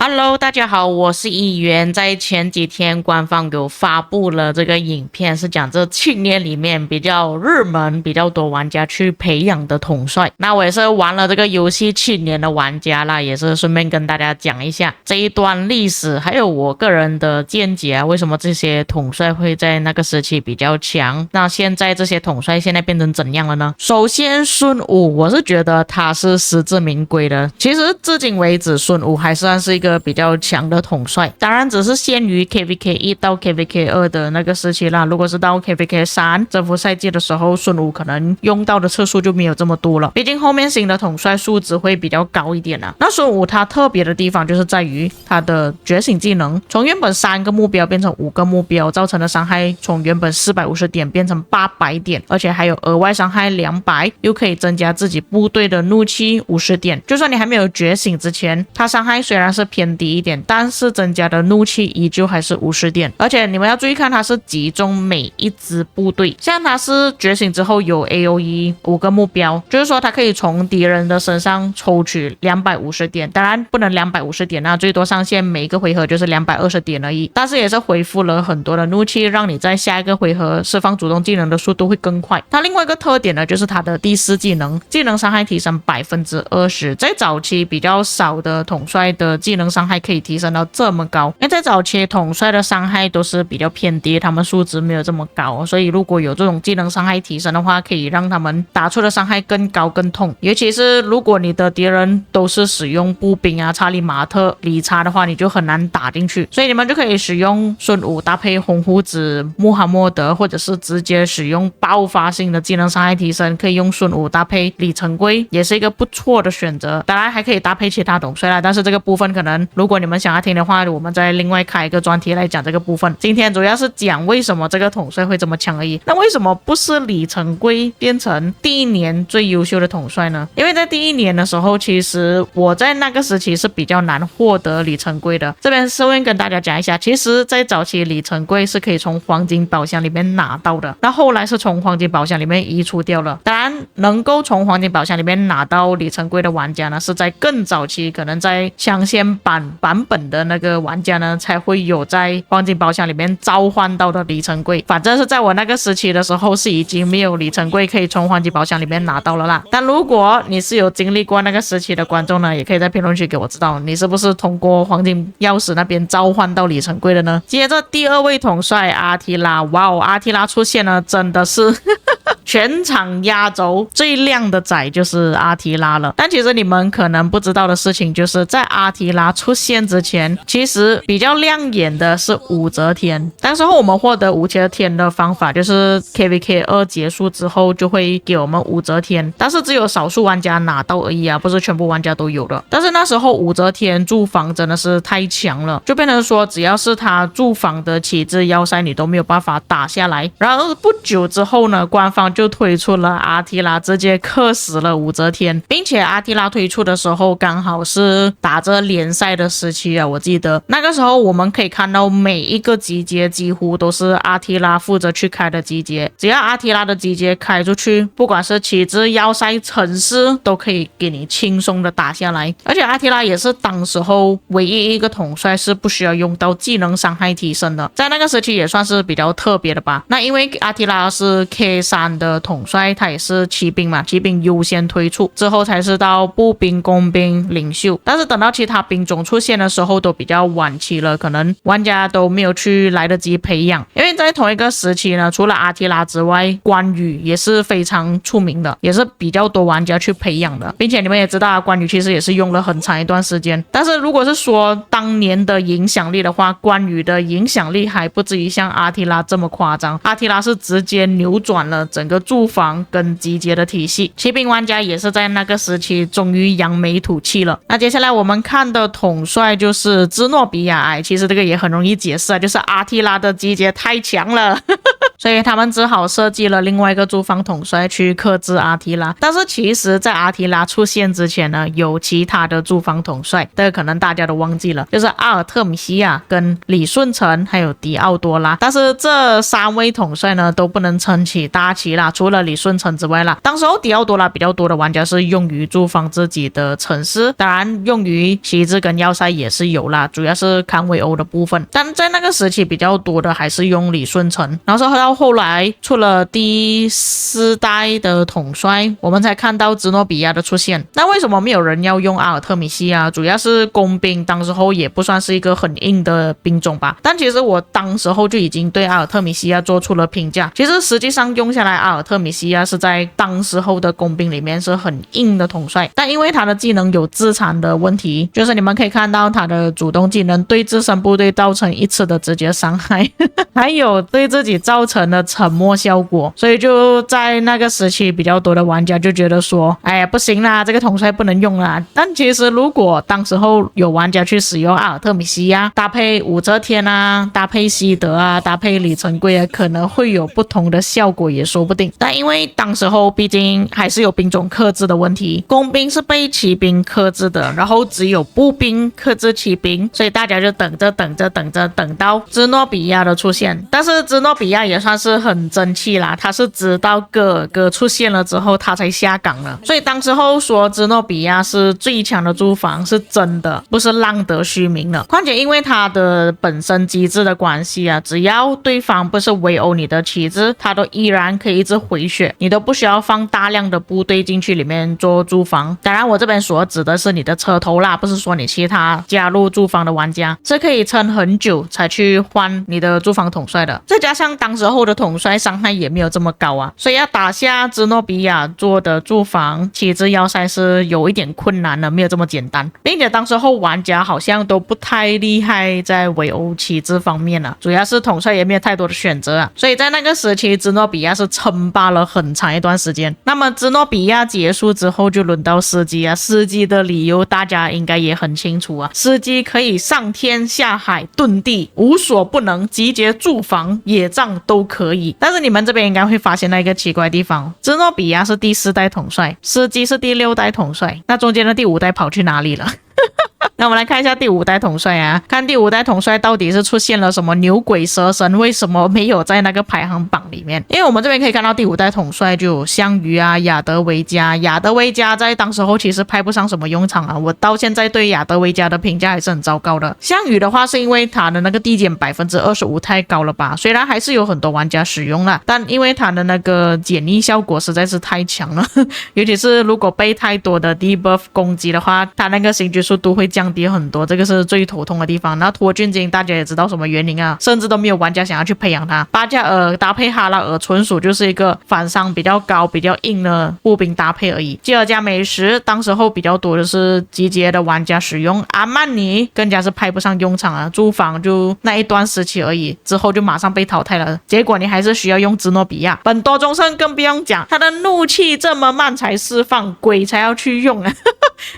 Hello，大家好，我是议员。在前几天，官方有发布了这个影片，是讲这7年里面比较热门、比较多玩家去培养的统帅。那我也是玩了这个游戏7年的玩家啦，也是顺便跟大家讲一下这一段历史，还有我个人的见解啊，为什么这些统帅会在那个时期比较强？那现在这些统帅现在变成怎样了呢？首先，孙武，我是觉得他是实至名归的。其实至今为止，孙武还算是一个比较强的统帅，当然只是限于 KVK1 到 KVK2 的那个时期啦。如果是到 KVK3 征服赛季的时候，孙武可能用到的次数就没有这么多了，毕竟后面新的统帅数值会比较高一点啦。那孙武他特别的地方就是在于他的觉醒技能，从原本3个目标变成5个目标，造成的伤害从原本450点变成800点，而且还有额外伤害200，又可以增加自己部队的怒气50点。就算你还没有觉醒之前，他伤害虽然是偏低一点，但是增加的怒气依旧还是50点。而且你们要注意看，它是集中每一支部队，像它是觉醒之后有 AOE 5个目标，就是说它可以从敌人的身上抽取250点，当然不能250点啊，最多上限每一个回合就是220点而已，但是也是恢复了很多的怒气，让你在下一个回合释放主动技能的速度会更快。它另外一个特点呢，就是它的第4技能，技能伤害提升20%，在早期比较少的统帅的技能伤害可以提升到这么高，因为在早期统帅的伤害都是比较偏低，他们数值没有这么高，所以如果有这种技能伤害提升的话，可以让他们打出的伤害更高更痛。尤其是如果你的敌人都是使用步兵啊、查理马特、理查的话，你就很难打进去，所以你们就可以使用孙武搭配红胡子、穆罕默德，或者是直接使用爆发性的技能伤害提升，可以用孙武搭配李成规，也是一个不错的选择。当然还可以搭配其他统帅啦，但是这个部分可能如果你们想要听的话，我们再另外开一个专题来讲这个部分。今天主要是讲为什么这个统帅会这么强而已。那为什么不是李成规变成第1年最优秀的统帅呢？因为在第1年的时候，其实我在那个时期是比较难获得李成规的。这边顺便跟大家讲一下，其实在早期李成规是可以从黄金宝箱里面拿到的，那后来是从黄金宝箱里面移除掉了。当然能够从黄金宝箱里面拿到李成规的玩家呢，是在更早期，可能在抢先版本的那个玩家呢，才会有在黄金宝箱里面召唤到的李成规。反正是在我那个时期的时候，是已经没有李成规可以从黄金宝箱里面拿到了啦。但如果你是有经历过那个时期的观众呢，也可以在评论区给我知道，你是不是通过黄金钥匙那边召唤到李成规的呢？接着第2位统帅阿提拉，哇哦，阿提拉出现了，真的是全场压轴最亮的仔就是阿提拉了。但其实你们可能不知道的事情，就是在阿提拉出现之前，其实比较亮眼的是武则天。当时候我们获得武则天的方法就是 KVK2 结束之后就会给我们武则天，但是只有少数玩家拿到而已啊，不是全部玩家都有的。但是那时候武则天驻防真的是太强了，就变成说只要是他驻防的旗帜要塞你都没有办法打下来。然而不久之后呢，官方就推出了阿提拉，直接克死了武则天，并且阿提拉推出的时候刚好是打着联赛的时期啊，我记得那个时候我们可以看到每一个集结几乎都是阿提拉负责去开的集结，只要阿提拉的集结开出去，不管是旗帜、要塞、城市都可以给你轻松的打下来。而且阿提拉也是当时候唯一一个统帅是不需要用到技能伤害提升的，在那个时期也算是比较特别的吧。那因为阿提拉是 K3 的统帅，他也是骑兵嘛，骑兵优先推出，之后才是到步兵、工兵、领袖。但是等到其他兵种出现的时候都比较晚期了，可能玩家都没有去来得及培养。因为在同一个时期呢，除了阿提拉之外，关羽也是非常出名的，也是比较多玩家去培养的，并且你们也知道关羽其实也是用了很长一段时间。但是如果是说当年的影响力的话，关羽的影响力还不至于像阿提拉这么夸张。阿提拉是直接扭转了整个驻防跟集结的体系，骑兵玩家也是在那个时期终于扬眉吐气了。那接下来我们看的统帅就是芝诺比亚，其实这个也很容易解释啊，就是阿提拉的集结太强了所以他们只好设计了另外一个驻防统帅去克制阿提拉。但是其实在阿提拉出现之前呢，有其他的驻防统帅，这个可能大家都忘记了，就是阿尔特米西亚跟李舜臣还有迪奥多拉。但是这3位统帅呢都不能撑起大旗啦，除了李舜臣之外啦，当时候迪奥多拉比较多的玩家是用于驻防自己的城市，当然用于旗帜跟要塞也是有啦，主要是看围殴的部分。但在那个时期比较多的还是用李舜臣，然后到后来出了第4代的统帅，我们才看到芝诺比亚的出现。那为什么没有人要用阿尔特米西亚？主要是工兵当时候也不算是一个很硬的兵种吧，但其实我当时候就已经对阿尔特米西亚做出了评价。其实实际上用下来，阿尔特米西亚是在当时候的工兵里面是很硬的统帅，但因为他的技能有自残的问题，就是你们可以看到他的主动技能对自身部队造成1次的直接伤害还有对自己造成的沉默效果，所以就在那个时期比较多的玩家就觉得说，哎呀不行啦，这个统帅不能用啦。但其实如果当时候有玩家去使用阿尔特米西亚搭配武则天啊，搭配西德啊，搭配李成桂啊，可能会有不同的效果也说不定。但因为当时候毕竟还是有兵种克制的问题，工兵是被骑兵克制的，然后只有步兵克制骑兵，所以大家就等到芝诺比亚的出现。但是芝诺比亚也算是很争气啦，他是直到哥哥出现了之后他才下岗了，所以当时候说芝诺比亚是最强的驻防是真的，不是浪得虚名了。况且因为他的本身机制的关系啊，只要对方不是围殴你的旗帜，他都依然可以一直回血，你都不需要放大量的部队进去里面做驻防。当然我这边所指的是你的车头啦，不是说你其他加入驻防的玩家是可以撑很久才去换你的驻防统帅的。再加上当时候的统帅伤害也没有这么高啊，所以要打下芝诺比亚做的驻防旗帜要塞是有一点困难的，没有这么简单。并且当时候玩家好像都不太厉害在围殴旗帜方面啊，主要是统帅也没有太多的选择啊，所以在那个时期芝诺比亚是称霸了很长一段时间。那么芝诺比亚结束之后就轮到司机啊，司机的理由大家应该也很清楚啊，司机可以上天下海遁地，无所不能，集结驻防野战都可以。但是你们这边应该会发现那一个奇怪的地方，芝诺比亚是第4代统帅，司机是第6代统帅，那中间的第5代跑去哪里了那我们来看一下第5代统帅啊，看第5代统帅到底是出现了什么牛鬼蛇神，为什么没有在那个排行榜里面。因为我们这边可以看到第5代统帅就有项羽啊，亚德维加。亚德维加在当时候其实派不上什么用场啊，我到现在对亚德维加的评价还是很糟糕的。项羽的话是因为他的那个递减 25% 太高了吧，虽然还是有很多玩家使用了，但因为他的那个减益效果实在是太强了尤其是如果被太多的 debuff 攻击的话，他那个行军速度会降低很多，这个是最头痛的地方。那托俊金大家也知道什么原因啊，甚至都没有玩家想要去培养他。巴加尔搭配哈拉尔纯属就是一个反伤比较高比较硬的步兵搭配而已。基尔加美什当时候比较多的是集结的玩家使用，阿曼尼更加是派不上用场啊，驻防就那一段时期而已，之后就马上被淘汰了。结果你还是需要用芝诺比亚，本多忠胜更不用讲，他的怒气这么慢才释放，鬼才要去用啊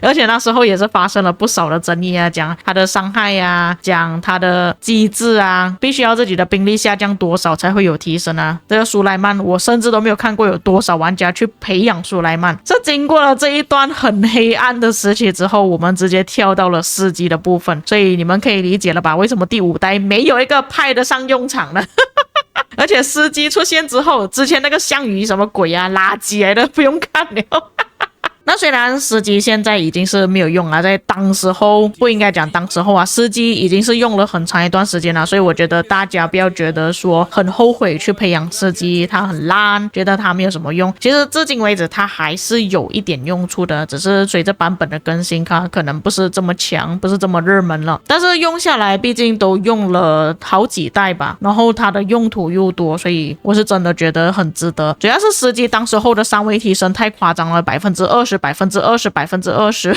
而且那时候也是发生了不少的争议啊，讲他的伤害啊，讲他的机制啊，必须要自己的兵力下降多少才会有提升啊。这个苏莱曼我甚至都没有看过有多少玩家去培养苏莱曼。这经过了这一段很黑暗的时期之后，我们直接跳到了司机的部分，所以你们可以理解了吧，为什么第5代没有一个派得上用场呢而且司机出现之后，之前那个项羽什么鬼啊，垃圾来的，不用看了那虽然司机现在已经是没有用了，在当时候不应该讲当时候啊，司机已经是用了很长一段时间了，所以我觉得大家不要觉得说很后悔去培养司机，他很烂，觉得他没有什么用。其实至今为止他还是有一点用处的，只是随着版本的更新，他可能不是这么强，不是这么热门了。但是用下来毕竟都用了好几代吧，然后它的用途又多，所以我是真的觉得很值得。主要是司机当时候的3位提升太夸张了，20%、20%、20%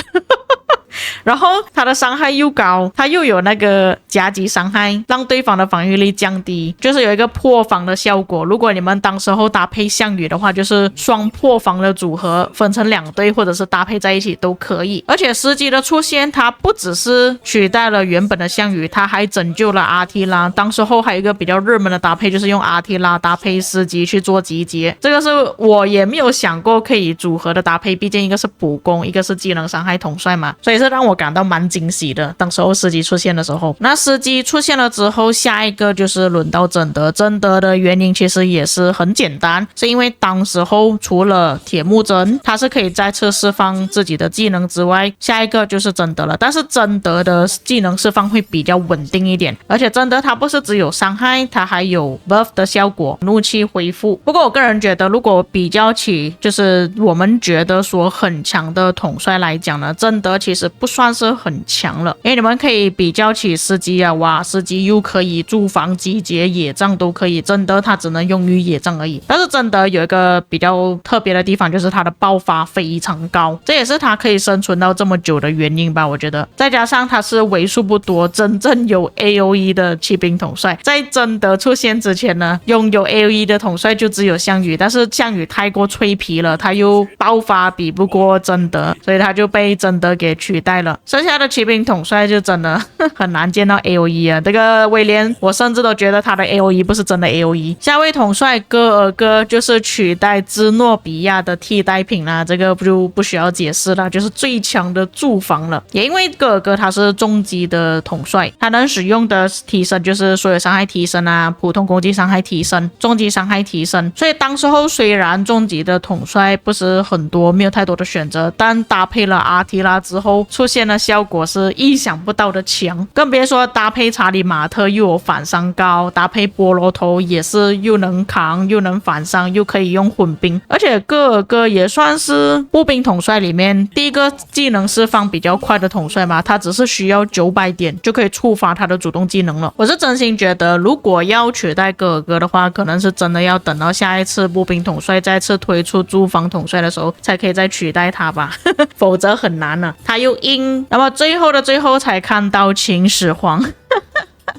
然后他的伤害又高，他又有那个夹击伤害，让对方的防御力降低，就是有一个破防的效果。如果你们当时候搭配项羽的话，就是双破防的组合，分成2队或者是搭配在一起都可以。而且司机的出现，它不只是取代了原本的项羽，它还拯救了阿提拉。当时候还有一个比较热门的搭配，就是用阿提拉搭配司机去做集结，这个是我也没有想过可以组合的搭配，毕竟一个是普攻，一个是技能伤害统帅嘛，所以是让我感到蛮惊喜的。当时候司机出现的时候，那司机出现了之后，下一个就是轮到贞德。贞德的原因其实也是很简单，是因为当时候除了铁木真他是可以再次释放自己的技能之外，下一个就是贞德了。但是贞德的技能释放会比较稳定一点，而且贞德它不是只有伤害，它还有 buff 的效果，怒气恢复。不过我个人觉得，如果比较起就是我们觉得说很强的统帅来讲呢，贞德其实不算是很强了，因为你们可以比较起司机啊，哇，司机又可以驻防集结野战都可以，贞德它只能用于野战而已。但是贞德有一个比较特别的地方，就是它的爆发非常高，这也是它可以生存到这么久的原因吧，我觉得。再加上它是为数不多真正有 AOE 的骑兵统帅，在贞德出现之前呢，拥有 AOE 的统帅就只有项羽，但是项羽太过脆皮了，他又爆发比不过贞德，所以他就被贞德给取代了。剩下的骑兵统帅就真的很难见到 AOE 啊，这个威廉我甚至都觉得他的 AOE 不是真的 AOE。下位统帅戈尔戈就是取代兹诺比亚的替代品啦，这个就不需要解释了，就是最强的驻防了。也因为戈尔戈他是重击的统帅，他能使用的提升就是所有伤害提升啊，普通攻击伤害提升，重击伤害提升。所以当时候虽然重击的统帅不是很多，没有太多的选择，但搭配了阿提拉之后，出现的效果是意想不到的强。更别说搭配查理马特又有反伤高，搭配菠萝头也是又能扛又能反伤，又可以用混兵。而且戈尔戈也算是步兵统帅里面第一个技能释放比较快的统帅嘛，他只是需要900点就可以触发他的主动技能了。我是真心觉得，如果要取代戈尔戈的话，可能是真的要等到下一次步兵统帅再次推出驻防统帅的时候，才可以再取代他吧否则很难了。他又硬，那么最后的最后才看到秦始皇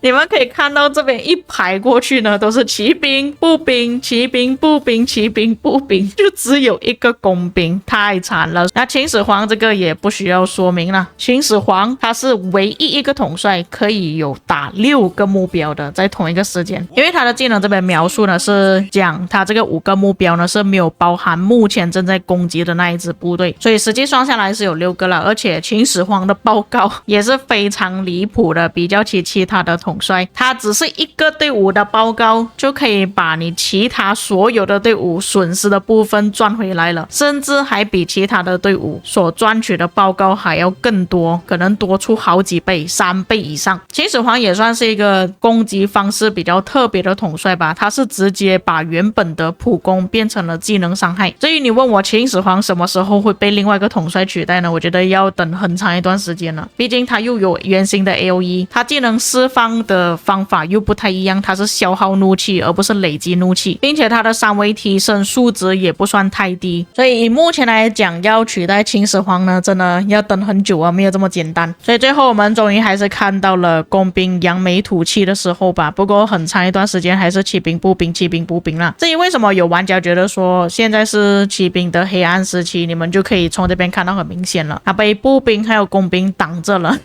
你们可以看到这边一排过去呢，都是骑兵、步兵、骑兵、步兵、骑兵、步兵，就只有一个工兵，太惨了。那秦始皇这个也不需要说明了，秦始皇他是唯一一个统帅可以有打6个目标的，在同一个时间。因为他的技能这边描述呢是讲他这个5个目标呢是没有包含目前正在攻击的那一支部队，所以实际算下来是有6个了。而且秦始皇的报告也是非常离谱的，比较起其他的统帅，他只是一个队伍的报告就可以把你其他所有的队伍损失的部分赚回来了，甚至还比其他的队伍所赚取的报告还要更多，可能多出好几倍，3倍以上。秦始皇也算是一个攻击方式比较特别的统帅吧，他是直接把原本的普攻变成了技能伤害。所以你问我秦始皇什么时候会被另外一个统帅取代呢？我觉得要等很长一段时间了，毕竟他又有原型的 AOE， 他技能释放的方法又不太一样，它是消耗怒气而不是累积怒气，并且它的3维提升数值也不算太低，所以以目前来讲要取代秦始皇呢，真的要等很久啊，没有这么简单。所以最后我们终于还是看到了工兵扬眉吐气的时候吧，不过很长一段时间还是骑兵步兵骑兵步兵啦。至于为什么有玩家觉得说现在是骑兵的黑暗时期，你们就可以从这边看到很明显了，它被步兵还有工兵挡着了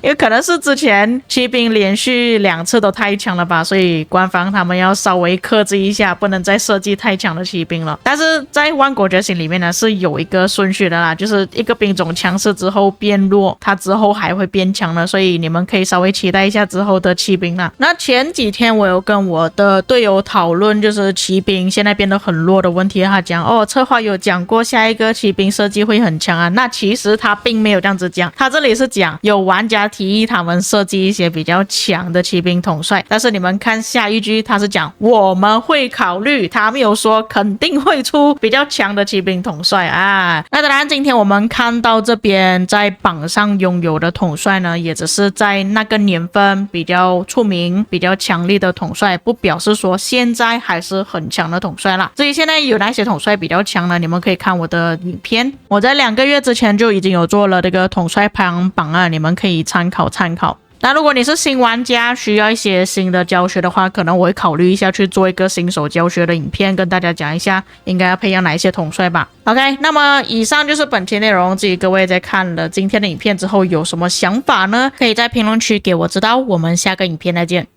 因为可能是之前骑兵连续2次都太强了吧，所以官方他们要稍微克制一下，不能再设计太强的骑兵了。但是在万国觉醒里面呢是有一个顺序的啦，就是一个兵种强势之后变弱，它之后还会变强的，所以你们可以稍微期待一下之后的骑兵啦。那前几天我有跟我的队友讨论，就是骑兵现在变得很弱的问题，他讲策划有讲过下一个骑兵设计会很强啊，那其实他并没有这样子讲，他这里是讲有玩家提议他们设计一些比较强的骑兵统帅。但是你们看下一句，他是讲我们会考虑，他没有说肯定会出比较强的骑兵统帅啊。那当然，今天我们看到这边在榜上拥有的统帅呢，也只是在那个年份比较出名、比较强力的统帅，不表示说现在还是很强的统帅啦。至于现在有哪些统帅比较强呢？你们可以看我的影片，我在2个月之前就已经有做了这个统帅排行榜啊，你们可以参考参考。那如果你是新玩家，需要一些新的教学的话，可能我会考虑一下去做一个新手教学的影片，跟大家讲一下应该要培养哪一些统帅吧。OK， 那么以上就是本期内容。至于各位在看了今天的影片之后有什么想法呢？可以在评论区给我知道。我们下个影片再见。